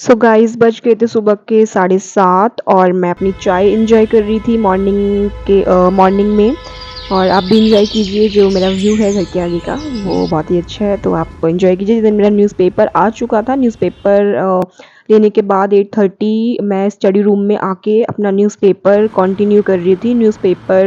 So guys बज गए थे सुबह के 7:30 और मैं अपनी चाय इंजॉय कर रही थी मॉर्निंग में। और आप भी इंजॉय कीजिए, जो मेरा व्यू है घर के आगे का वो बहुत ही अच्छा है, तो आप इंजॉय कीजिए। देन मेरा न्यूज़पेपर आ चुका था। न्यूज़पेपर लेने के बाद 8:30 मैं स्टडी रूम में आके अपना न्यूज़पेपर कंटिन्यू कर रही थी। न्यूज़पेपर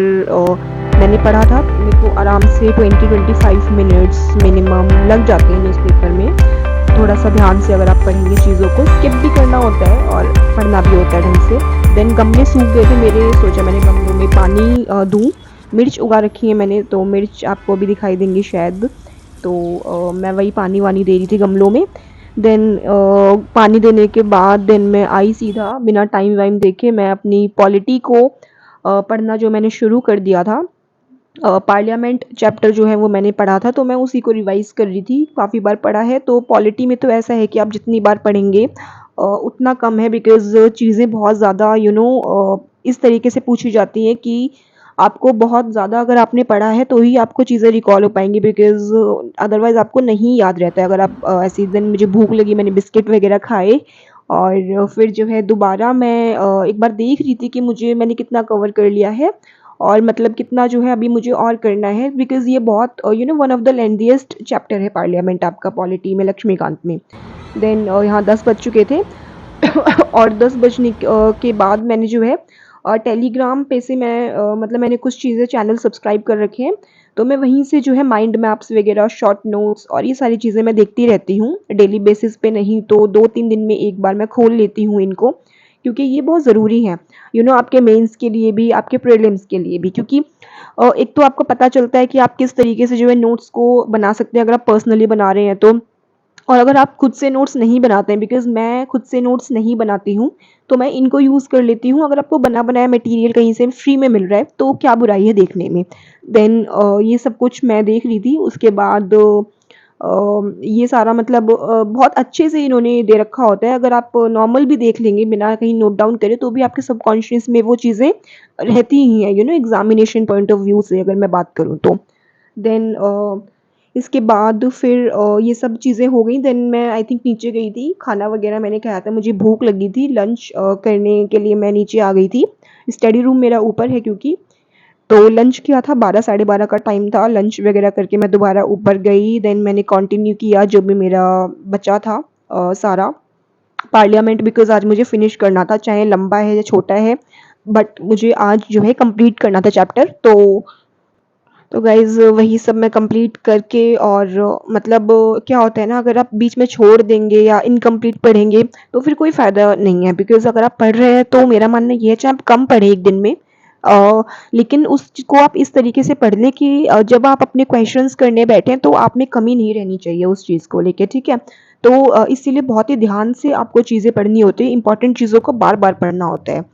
मैंने पढ़ा था, मेरे को आराम से 20-25 मिनट्स मिनिमम लग जाते हैं न्यूज़पेपर में। थोड़ा सा ध्यान से अगर आप पढ़ेंगे, चीज़ों को स्किप भी करना होता है और पढ़ना भी होता है ढंग से। देन गमले सूख गए थे मेरे, सोचा मैंने गमलों में पानी दूँ। मिर्च उगा रखी है मैंने, तो मिर्च आपको भी दिखाई देंगी शायद। तो मैं वही पानी वानी दे रही थी गमलों में। देन पानी देने के बाद देन मैं आई सीधा बिना टाइम वाइम देखे, मैं अपनी पॉलिटी को पढ़ना जो मैंने शुरू कर दिया था। पार्लियामेंट चैप्टर जो है वो मैंने पढ़ा था, तो मैं उसी को रिवाइज़ कर रही थी। काफ़ी बार पढ़ा है, तो पॉलिटी में तो ऐसा है कि आप जितनी बार पढ़ेंगे उतना कम है, बिकॉज़ चीज़ें बहुत ज़्यादा इस तरीके से पूछी जाती हैं कि आपको बहुत ज़्यादा अगर आपने पढ़ा है तो ही आपको चीज़ें रिकॉल हो पाएँगी, बिकॉज़ अदरवाइज़ आपको नहीं याद रहता है। अगर आप ऐसे ही दिन मुझे भूख लगी, मैंने बिस्किट वग़ैरह खाए और फिर जो है दोबारा मैं एक बार देख रही थी कि मैंने कितना कवर कर लिया है और मतलब कितना जो है अभी मुझे और करना है, बिकॉज़ ये बहुत one of the lengthiest chapter है पार्लियामेंट आपका पॉलिटी में, लक्ष्मीकांत में। देन यहाँ 10 बज चुके थे और 10 बजने के बाद मैंने जो है टेलीग्राम पे से मैं मतलब मैंने कुछ चीज़ें चैनल सब्सक्राइब कर रखे हैं, तो मैं वहीं से जो है माइंड मैप्स वगैरह, शॉर्ट नोट्स और ये सारी चीज़ें मैं देखती रहती हूँ। डेली बेसिस पे नहीं तो 2-3 दिन में एक बार मैं खोल लेती हूँ इनको, क्योंकि ये बहुत ज़रूरी है, आपके मेंस के लिए भी, आपके प्रीलिम्स के लिए भी। क्योंकि एक तो आपको पता चलता है कि आप किस तरीके से जो है नोट्स को बना सकते हैं, अगर आप पर्सनली बना रहे हैं तो। और अगर आप खुद से नोट्स नहीं बनाते हैं, बिकॉज़ मैं खुद से नोट्स नहीं बनाती हूँ, तो मैं इनको यूज़ कर लेती हूँ। अगर आपको बना बनाया मटेरियल कहीं से फ्री में मिल रहा है, तो क्या बुराई है देखने में। देन ये सब कुछ मैं देख रही थी। उसके बाद ये सारा मतलब बहुत अच्छे से इन्होंने दे रखा होता है। अगर आप नॉर्मल भी देख लेंगे बिना कहीं नोट डाउन करे, तो भी आपके सबकॉन्शियस में वो चीज़ें रहती ही हैं, एग्ज़ामिनेशन पॉइंट ऑफ व्यू से अगर मैं बात करूँ तो। देन इसके बाद फिर ये सब चीज़ें हो गई। देन मैं आई थिंक नीचे गई थी, खाना वगैरह मैंने खाया था, मुझे भूख लगी थी। लंच करने के लिए मैं नीचे आ गई थी। स्टडी रूम मेरा ऊपर है, क्योंकि तो लंच किया था, 12 साढ़े 12 का टाइम था। लंच वगैरह करके मैं दोबारा ऊपर गई। देन मैंने कंटिन्यू किया जो भी मेरा बचा था सारा पार्लियामेंट, बिकॉज़ आज मुझे फिनिश करना था, चाहे लंबा है या छोटा है, बट मुझे आज जो है कंप्लीट करना था चैप्टर। तो गाइज़ वही सब मैं कंप्लीट करके और मतलब क्या होता है ना, अगर आप बीच में छोड़ देंगे या इनकम्प्लीट पढ़ेंगे, तो फिर कोई फ़ायदा नहीं है। बिकॉज़ अगर आप पढ़ रहे हैं, तो मेरा मानना ये है, चाहे आप कम पढ़ें एक दिन में, लेकिन उसको आप इस तरीके से पढ़ लें कि जब आप अपने क्वेश्चंस करने बैठें, तो आप में कमी नहीं रहनी चाहिए उस चीज़ को लेके, ठीक है? तो इसीलिए बहुत ही ध्यान से आपको चीज़ें पढ़नी होती हैं, इम्पोर्टेंट चीज़ों को बार-बार पढ़ना होता है।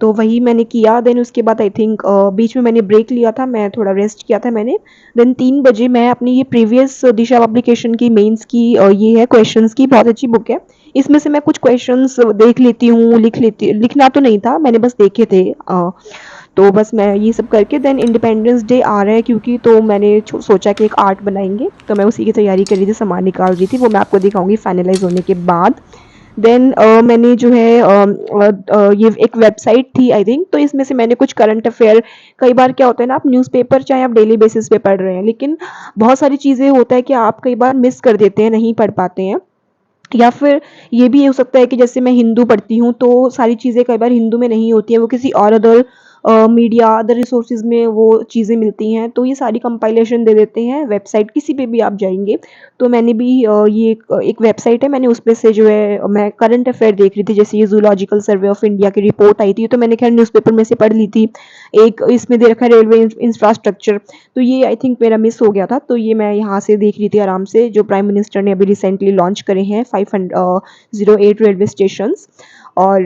तो वही मैंने किया। देन उसके बाद आई थिंक बीच में मैंने ब्रेक लिया था, मैं थोड़ा रेस्ट किया था मैंने। देन 3 बजे मैं अपनी ये प्रीवियस दिशा पब्लिकेशन की मेंस की ये है क्वेश्चंस की, बहुत अच्छी बुक है। इसमें से मैं कुछ क्वेश्चंस देख लेती हूँ, लिखना तो नहीं था, मैंने बस देखे थे। तो बस मैं ये सब करके देन इंडिपेंडेंस डे आ रहा है, क्योंकि तो मैंने सोचा कि एक आर्ट बनाएँगे, तो मैं उसी की तैयारी कर रही थी, सामान निकाल रही थी, वो मैं आपको दिखाऊँगी फाइनलाइज़ होने के बाद। देन मैंने जो है ये एक वेबसाइट थी आई थिंक, तो इसमें से मैंने कुछ करंट अफेयर, कई बार क्या होता है ना, आप न्यूज़पेपर चाहे आप डेली बेसिस पे पढ़ रहे हैं, लेकिन बहुत सारी चीज़ें होता है कि आप कई बार मिस कर देते हैं, नहीं पढ़ पाते हैं। या फिर ये भी हो सकता है कि जैसे मैं हिंदू पढ़ती हूँ, तो सारी चीज़ें कई बार हिंदू में नहीं होती हैं, वो किसी और अदर मीडिया, अदर रिसोर्सेज़ में वो चीज़ें मिलती हैं, तो ये सारी कंपाइलेशन दे देते हैं वेबसाइट, किसी पे भी आप जाएँगे। तो मैंने भी ये एक वेबसाइट है, मैंने उसपे से जो है मैं करंट अफेयर देख रही थी, जैसे ये ज़ूलॉजिकल सर्वे ऑफ इंडिया की रिपोर्ट आई थी, तो मैंने खैर न्यूज़पेपर में से पढ़ ली थी। एक इसमें दे रखा है रेलवे इंफ्रास्ट्रक्चर, तो ये आई थिंक मेरा मिस हो गया था, तो ये मैं यहाँ से देख रही थी आराम से, जो प्राइम मिनिस्टर ने अभी रिसेंटली लॉन्च करे हैं 508 रेलवे स्टेशंस। और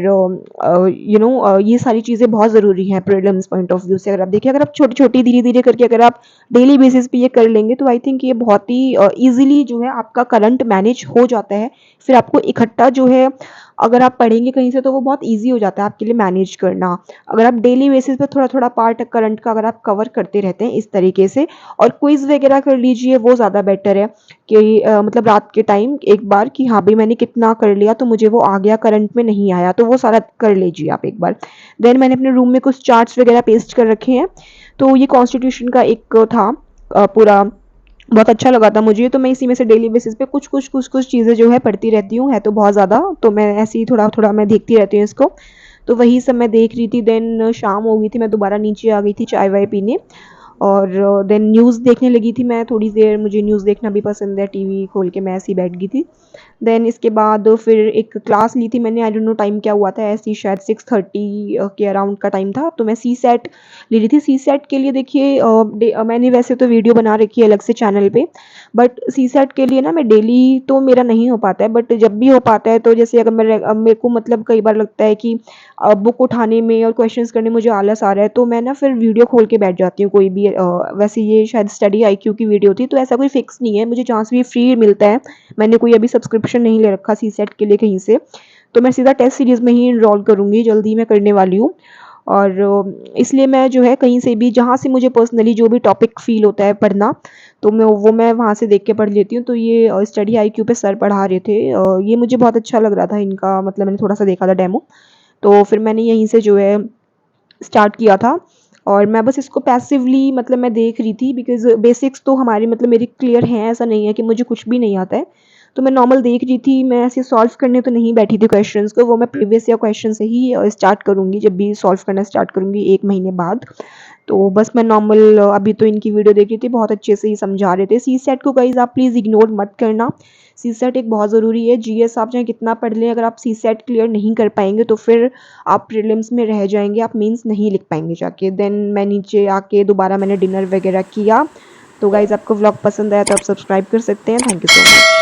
ये सारी चीज़ें बहुत ज़रूरी हैं प्रीलिम्स पॉइंट ऑफ व्यू से। अगर आप देखिए, अगर आप छोटी-छोटी, धीरे-धीरे करके अगर आप डेली बेसिस पे ये कर लेंगे, तो आई थिंक ये बहुत ही ईज़िली जो है आपका करंट मैनेज हो जाता है। फिर आपको इकट्ठा जो है अगर आप पढ़ेंगे कहीं से तो वो बहुत ईज़ी हो जाता है आपके लिए मैनेज करना। अगर आप डेली बेसिस पे थोड़ा-थोड़ा पार्ट करंट का अगर आप कवर करते रहते हैं इस तरीके से और क्विज़ वगैरह कर लीजिए वो ज़्यादा बेटर है कि मतलब रात के टाइम एक बार कि हाँ, भई मैंने कितना कर लिया तो मुझे वो आ गया करंट में नहीं आया, तो वो सारा कर लीजिए आप एक बार। देन मैंने अपने रूम में कुछ चार्ट्स वगैरह पेस्ट कर रखे हैं, तो ये कॉन्स्टिट्यूशन का एक था पूरा बहुत अच्छा लगा था मुझे, तो मैं इसी में से डेली बेसिस पे कुछ-कुछ चीज़ें जो है पढ़ती रहती हूँ, है तो बहुत ज़्यादा, तो मैं ऐसे ही थोड़ा-थोड़ा मैं देखती रहती हूँ इसको। तो वही सब मैं देख रही थी, देन शाम हो गई थी, मैं दोबारा नीचे आ गई थी चाय-वाय पीने और देन न्यूज़ देखने लगी थी मैं थोड़ी देर, मुझे न्यूज़ देखना भी पसंद है, टीवी खोल के मैं ऐसे ही बैठ गई थी। देन इसके बाद फिर एक क्लास ली थी मैंने, आई डोंट नो टाइम क्या हुआ था, ऐसे ही शायद 6:30 के अराउंड का टाइम था, तो मैं सीसैट ले रही थी। सीसैट के लिए देखिए मैंने वैसे तो वीडियो बना रखी है अलग से चैनल पे, बट सीसैट के लिए ना मैं डेली तो मेरा नहीं हो पाता है, बट जब भी हो पाता है तो जैसे अगर मेरे को मतलब कई बार लगता है कि बुक उठाने में और क्वेश्चंस करने में मुझे आलस आ रहा है, तो मैं ना फिर वीडियो खोल के बैठ जाती हूँ कोई भी वैसे ये शायद स्टडी आईक्यू की वीडियो थी, तो ऐसा कोई फिक्स नहीं है, मुझे जहाँ से भी फ्री मिलता है, मैंने कोई अभी सब्सक्रिप्शन नहीं ले रखा सीसेट के लिए कहीं से, तो मैं सीधा टेस्ट सीरीज़ में ही एनरोल करूँगी, जल्दी मैं करने वाली हूँ। और इसलिए मैं जो है कहीं से भी जहाँ से मुझे पर्सनली जो भी टॉपिक फ़ील होता है पढ़ना, तो मैं वहाँ से देख के पढ़ लेती हूँ। तो ये स्टडी आईक्यू पे सर पढ़ा रहे थे, ये मुझे बहुत अच्छा लग रहा था इनका, मतलब मैंने थोड़ा-सा देखा था डेमो, तो फिर मैंने यहीं से जो है स्टार्ट किया था और मैं बस इसको पैसिवली मतलब मैं देख रही थी, बिकॉज़ बेसिक्स तो हमारी मतलब मेरी क्लियर हैं, ऐसा नहीं है कि मुझे कुछ भी नहीं आता है। तो मैं नॉर्मल देख रही थी, मैं ऐसे सॉल्व करने तो नहीं बैठी थी क्वेश्चंस को, वो मैं प्रीवियस ईयर क्वेश्चन से ही स्टार्ट करूँगी, जब भी सॉल्व करना स्टार्ट करूँगी 1 महीने बाद। तो बस मैं नॉर्मल अभी तो इनकी वीडियो देख रही थी, बहुत अच्छे से ही समझा रहे थे। सीसैट को गाइज़ आप प्लीज़ इग्नोर मत करना। सीसैट एक बहुत ज़रूरी है, जीएस आप चाहे कितना पढ़ लें, अगर आप सीसैट क्लियर नहीं कर पाएँगे तो फिर आप प्रीलिम्स में रह जाएँगे, आप मेंस नहीं लिख पाएँगे जाके। देन मैं नीचे आके दोबारा मैंने डिनर वगैरह किया। तो गाइज़ आपको व्लॉग पसंद आया तो आप सब्सक्राइब कर सकते हैं। Thank you so much.